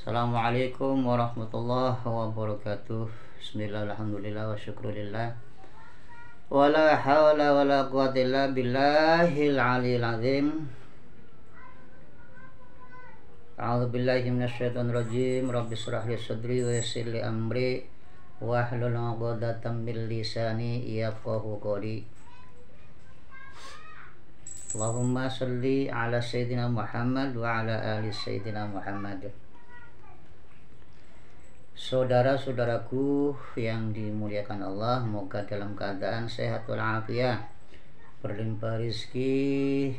Assalamualaikum warahmatullahi wabarakatuh. Bismillah, alhamdulillah, wa syukurillah. Wala hawla wala quwwata illa billahil aliyil azim. A'udzu billahi minasyaitonir rajim. Rabbi shrah li sadri wa yassir li amri wahlul 'uqdatam min lisani yafqahu qawli. Allahumma shalli ala sayyidina Muhammad wa ala ali sayyidina Muhammad. Saudara-saudaraku yang dimuliakan Allah, semoga dalam keadaan sehat walafiat, berlimpah rezeki,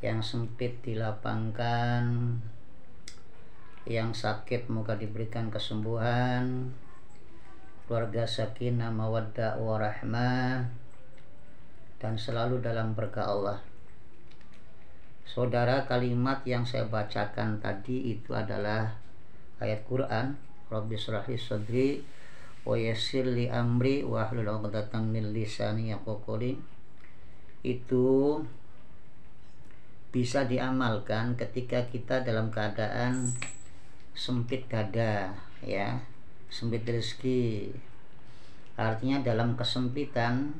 yang sempit dilapangkan, yang sakit semoga diberikan kesembuhan, keluarga sakinah mawaddah warahmah, dan selalu dalam berkah Allah. Saudara, kalimat yang saya bacakan tadi itu adalah ayat Quran. Rabbi shrah li sadri wa yassir li amri wahlul 'uqdatam min lisani yafqahu qawli. Itu bisa diamalkan ketika kita dalam keadaan sempit dada, ya, sempit rezeki. Artinya dalam kesempitan,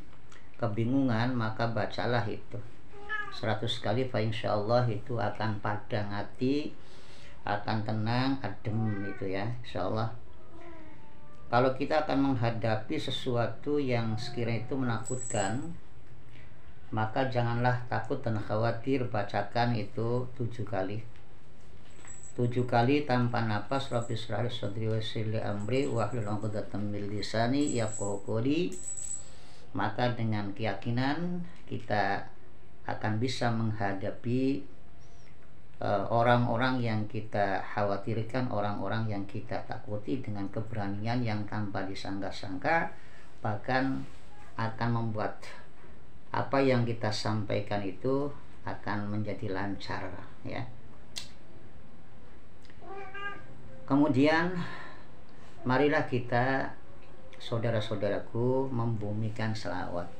kebingungan, maka bacalah itu 100 kali, fa insyaallah itu akan padang hati, akan tenang, adem itu ya, insyaallah. Kalau kita akan menghadapi sesuatu yang sekiranya itu menakutkan, maka janganlah takut dan khawatir, bacakan itu 7 kali. 7 kali tanpa napas. Rabbi shrah li sadri wa yassir li amri wahlul 'uqdatam min lisani yafqahu qawli. Maka dengan keyakinan kita akan bisa menghadapi orang-orang yang kita khawatirkan, orang-orang yang kita takuti dengan keberanian yang tanpa disangka-sangka, bahkan akan membuat apa yang kita sampaikan itu akan menjadi lancar, ya. Kemudian marilah kita, saudara-saudaraku, membumikan selawat.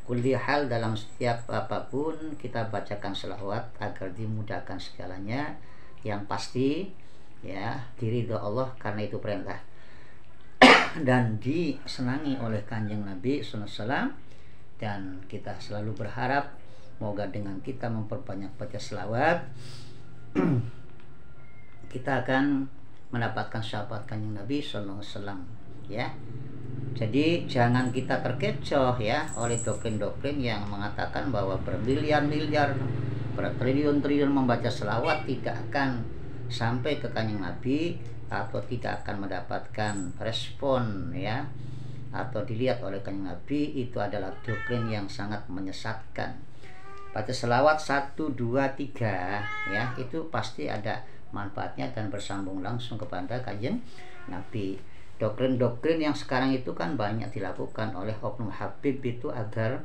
Kulli hal, dalam setiap apapun kita bacakan selawat agar dimudahkan segalanya. Yang pasti ya diridho Allah, karena itu perintah dan disenangi oleh Kanjeng Nabi SAW. Dan kita selalu berharap semoga dengan kita memperbanyak baca selawat kita akan mendapatkan syafaat Kanjeng Nabi SAW, ya. Jadi jangan kita terkecoh ya oleh doktrin-doktrin yang mengatakan bahwa bermiliar-miliar, bertriliun-triliun membaca selawat tidak akan sampai ke Kanjeng Nabi, atau tidak akan mendapatkan respon, ya, atau dilihat oleh Kanjeng Nabi. Itu adalah doktrin yang sangat menyesatkan. Baca selawat 1, 2, 3 ya, itu pasti ada manfaatnya dan bersambung langsung kepada Kanjeng Nabi. Doktrin-doktrin yang sekarang itu kan banyak dilakukan oleh oknum Habib itu agar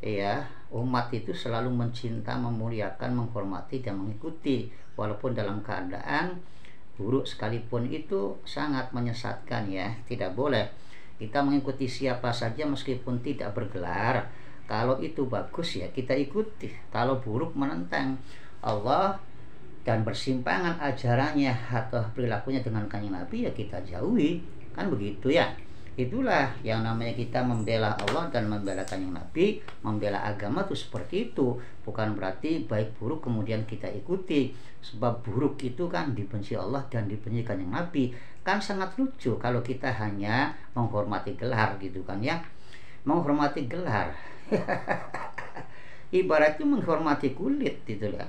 ya umat itu selalu mencinta, memuliakan, menghormati dan mengikuti walaupun dalam keadaan buruk sekalipun. Itu sangat menyesatkan ya. Tidak boleh kita mengikuti siapa saja meskipun tidak bergelar. Kalau itu bagus ya kita ikuti, kalau buruk menentang Allah dan bersimpangan ajarannya atau perilakunya dengan Kanjeng Nabi ya kita jauhi, kan begitu ya. Itulah yang namanya kita membela Allah dan membela Kanjeng Nabi, membela agama itu seperti itu. Bukan berarti baik buruk kemudian kita ikuti, sebab buruk itu kan dibenci Allah dan dibenci Kanjeng Nabi. Kan sangat lucu kalau kita hanya menghormati gelar gitu kan ya. Menghormati gelar ibaratnya menghormati kulit gitu ya,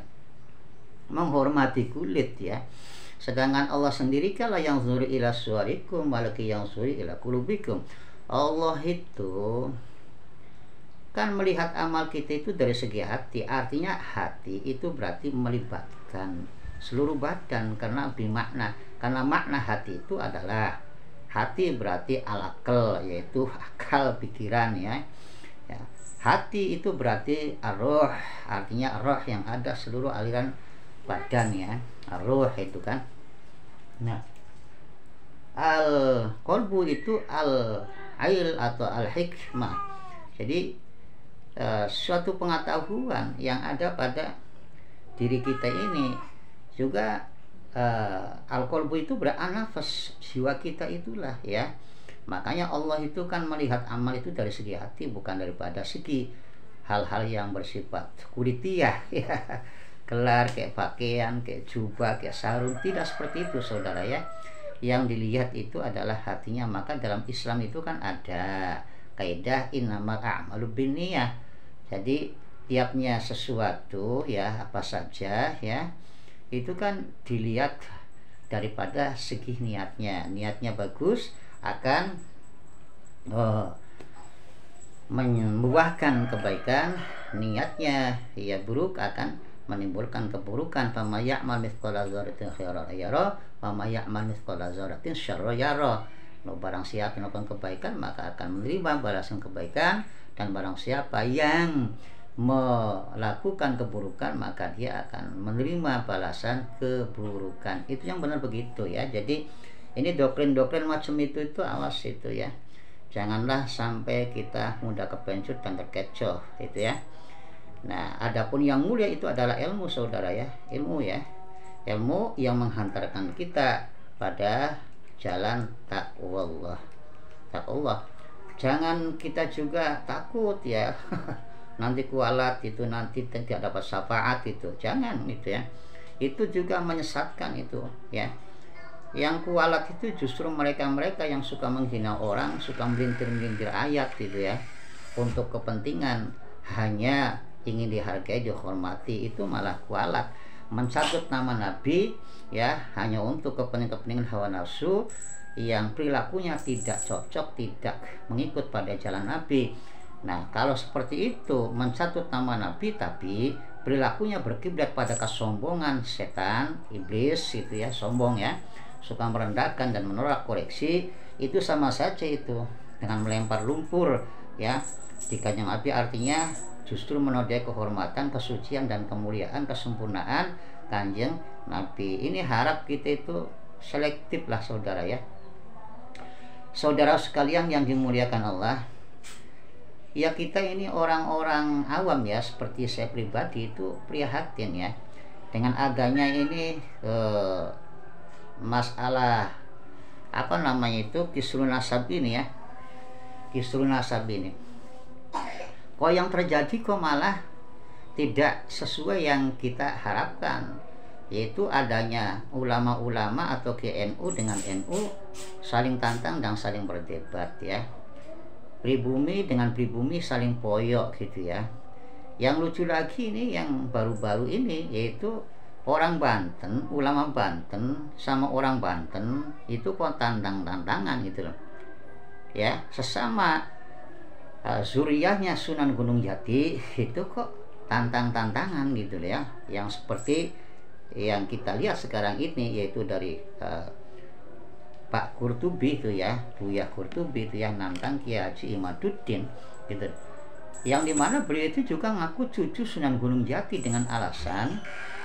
menghormati kulit ya. Sedangkan Allah sendiri kala yang zuri ila suarikum malaki yang zuri ila kulubikum. Allah itu kan melihat amal kita itu dari segi hati. Artinya hati itu berarti melibatkan seluruh badan, karena bimakna, karena makna hati itu adalah hati berarti al-aql, yaitu akal, pikiran ya. Hati itu berarti ar-ruh, artinya roh yang ada seluruh aliran badan ya. Ar-ruh itu kan. Nah, al-qalbu itu al-ail atau al-hikmah. Jadi suatu pengetahuan yang ada pada diri kita ini juga al-qalbu itu nafas, jiwa kita itulah ya. Makanya Allah itu kan melihat amal itu dari segi hati, bukan daripada segi hal-hal yang bersifat kulitiah ya, gelar kayak pakaian, kayak jubah, kayak sarung. Tidak seperti itu saudara ya. Yang dilihat itu adalah hatinya. Maka dalam Islam itu kan ada kaidah innamal a'malu binniyah. Jadi tiapnya sesuatu ya, apa saja ya, itu kan dilihat daripada segi niatnya. Niatnya bagus akan membuahkan kebaikan, niatnya ya buruk akan menimbulkan keburukan. Fama ya'mal mithqala dzarratin khairan yara wa ma ya'mal mithqala dzarratin syarran yara. Barang siapa melakukan kebaikan maka akan menerima balasan kebaikan, dan barang siapa yang melakukan keburukan maka dia akan menerima balasan keburukan. Itu yang benar begitu ya. Jadi ini doktrin-doktrin macam itu awas itu ya. Janganlah sampai kita mudah kepencut dan terkecoh itu ya. Nah, adapun yang mulia itu adalah ilmu saudara ya. Ilmu ya. Ilmu yang menghantarkan kita pada jalan takwa Allah. Jangan kita juga takut ya. Nanti kualat itu, nanti tidak dapat syafaat itu. Jangan itu ya. Itu juga menyesatkan itu ya. Yang kualat itu justru mereka-mereka yang suka menghina orang, suka melintir-melintir ayat gitu ya, untuk kepentingan hanya ingin dihargai, dihormati. Itu malah kualat, mencatut nama Nabi ya, hanya untuk kepentingan hawa nafsu yang perilakunya tidak cocok, tidak mengikut pada jalan Nabi. Nah, kalau seperti itu mencatut nama Nabi tapi perilakunya berkiblat pada kesombongan, setan, iblis itu ya, sombong ya, suka merendahkan dan menolak koreksi, itu sama saja itu dengan melempar lumpur ya di kanjeng Nabi. Artinya justru menodai kehormatan, kesucian dan kemuliaan, kesempurnaan kanjeng Nabi. Ini harap kita itu selektif lah saudara ya. Saudara sekalian yang dimuliakan Allah, ya kita ini orang-orang awam ya, seperti saya pribadi itu prihatin ya dengan adanya ini masalah apa namanya itu kisrun nasab ini ya, kisrun nasab ini. Kok yang terjadi kok malah tidak sesuai yang kita harapkan, yaitu adanya ulama-ulama atau GNU dengan NU saling tantang dan saling berdebat ya, pribumi dengan pribumi saling poyok gitu ya. Yang lucu lagi ini yang baru-baru ini, yaitu orang Banten, ulama Banten sama orang Banten itu kok tantang-tantangan gitu loh ya, sesama zuriyahnya Sunan Gunung Jati itu kok tantang-tantangan gitu loh ya, yang seperti yang kita lihat sekarang ini, yaitu dari Pak Qurtubi itu ya, Buya Qurtubi itu yang nantang Kiai Haji Imaduddin gitu, yang dimana beliau itu juga ngaku cucu Sunan Gunung Jati dengan alasan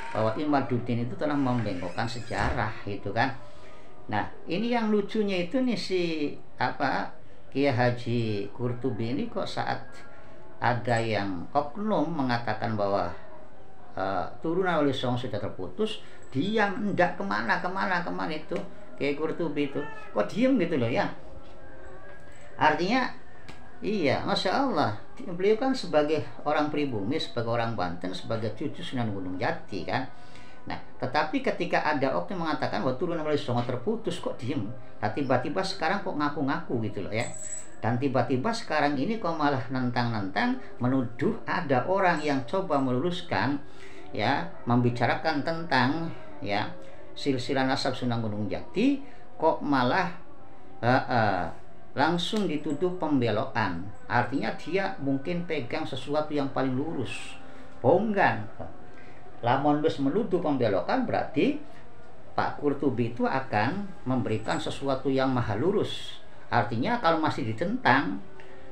bahwa Imaduddin itu telah membengkokkan sejarah itu kan. Nah, ini yang lucunya itu nih, si Kiai Haji Qurtubi ini kok saat ada yang oknum mengatakan bahwa turunan Wali Songo sudah terputus, diam, enggak kemana itu Kiai Qurtubi itu kok diam gitu loh ya. Artinya iya, Masya Allah, beliau kan sebagai orang pribumi, sebagai orang Banten, sebagai cucu Sunan Gunung Jati kan. Nah, tetapi ketika ada oknum mengatakan bahwa turunan Wali Songo terputus, kok diem. Nah, tiba-tiba sekarang kok ngaku-ngaku gitu loh ya. Dan tiba-tiba sekarang ini kok malah nentang-nentang menuduh ada orang yang coba meluruskan ya, membicarakan tentang ya silsilah nasab Sunan Gunung Jati, kok malah langsung dituduh pembelokan. Artinya dia mungkin pegang sesuatu yang paling lurus, bonggan. Lamun wis menuduh pembelokan, berarti Pak Qurtubi itu akan memberikan sesuatu yang maha lurus. Artinya kalau masih ditentang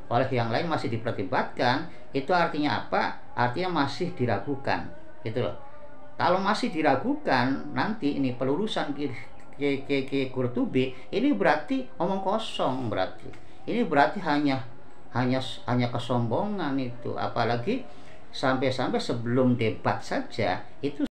oleh yang lain, masih diperdebatkan, itu artinya apa? Artinya masih diragukan gitu loh. Kalau masih diragukan, nanti ini pelurusan Qurtubi ini berarti omong kosong, berarti ini berarti hanya kesombongan itu. Apalagi sampai sebelum debat saja itu